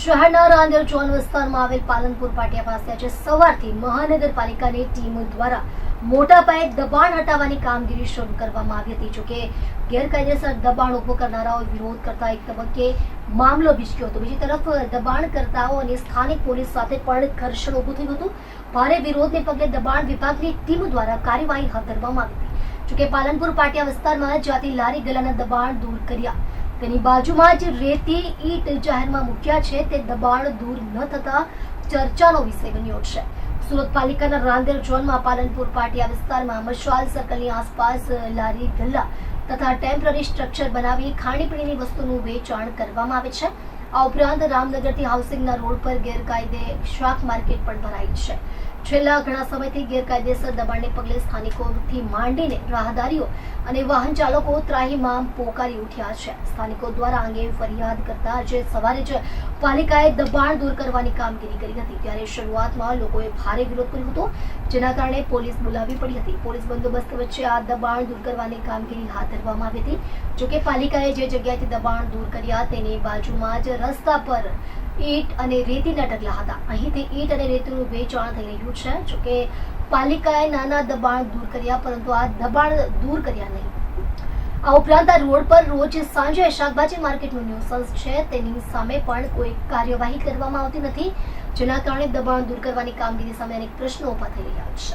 શહેરના રાંદેર ઝોન વિસ્તારમાં આવેલ પાલનપુર પાટિયા પાસે આજે સવારથી મહાનગરપાલિકાની ટીમ દ્વારા મોટા પાયે દબાણ હટાવવાની કામગીરી શરૂ કરવામાં આવી હતી. જોકે ગેરકાયદેસર દબાણ ઉભું કરનારાઓ વિરોધ કરતા એક તબક્કે મામલો ભીંચક્યો હતો. બીજી તરફ દબાણકર્તાઓ અને સ્થાનિક પોલીસ સાથે પણ ઘર્ષણ ઉભું થયું હતું. ભારે વિરોધને પગલે દબાણ વિભાગની ટીમ દ્વારા કાર્યવાહી હાથ ધરવામાં આવી હતી. જોકે પાલનપુર પાટિયા વિસ્તારમાં જ્યાંથી લારી ગલ્લાના દબાણ દૂર કર્યા તેની બાજુમાં જ રેતી ઈંટ જાહેરમાં મૂક્યા છે તે દબાણ દૂર ન થતા ચર્ચાનો વિષય બન્યો છે. સુરત પાલિકાના રાંદેર ઝોનમાં પાલનપુર પાટિયા વિસ્તારમાં મશાલ સર્કલની આસપાસ લારી ગલ્લા તથા ટેમ્પરરી સ્ટ્રક્ચર બનાવી ખાણીપીણીની વસ્તુનું વેચાણ કરવામાં આવે છે. આ ઉપરાંત રામનગરથી હાઉસિંગના રોડ પર ગેરકાયદે શાક માર્કેટ પણ ભરાઈ છે. છેલ્લા ઘણા સમયથી ગેરકાયદેસર દબાણને પગલે સ્થાનિકોથી માંડીને રાહદારીઓ અને વાહન ચાલકો ત્રાહિમામ પોકારી ઉઠ્યા છે. સ્થાનિકો દ્વારા અંગે ફરિયાદ કરતા આજે સવારે જ પાલિકાએ દબાણ દૂર કરવાની કામગીરી કરી હતી. ત્યારે શરૂઆતમાં લોકોએ ભારે વિરોધ કર્યો હતો, જેના કારણે પોલીસ બોલાવવી પડી હતી. પોલીસ બંદોબસ્ત વચ્ચે આ દબાણ દૂર કરવાની કામગીરી હાથ ધરવામાં આવી હતી. જોકે પાલિકાએ જે જગ્યાએથી દબાણ દૂર કર્યા તેની બાજુમાં જ રસ્તા પર ઈંટ અને રેતીના ઢગલા હતા. અહીંથી ઈંટ અને રેતીનું વેચાણ થઈ રહ્યું છે. જોકે પાલિકાએ નાના દબાણ દૂર કર્યા, પરંતુ આ દબાણ દૂર કર્યા નહીં. આ ઉપરાંત આ રોડ પર રોજ સાંજે શાકભાજી માર્કેટનું ન્યુસન્સ છે, તેની સામે પણ કોઈ કાર્યવાહી કરવામાં આવતી નથી, જેના કારણે દબાણ દૂર કરવાની કામગીરી સામે અનેક પ્રશ્નો ઉભા થઈ રહ્યા છે.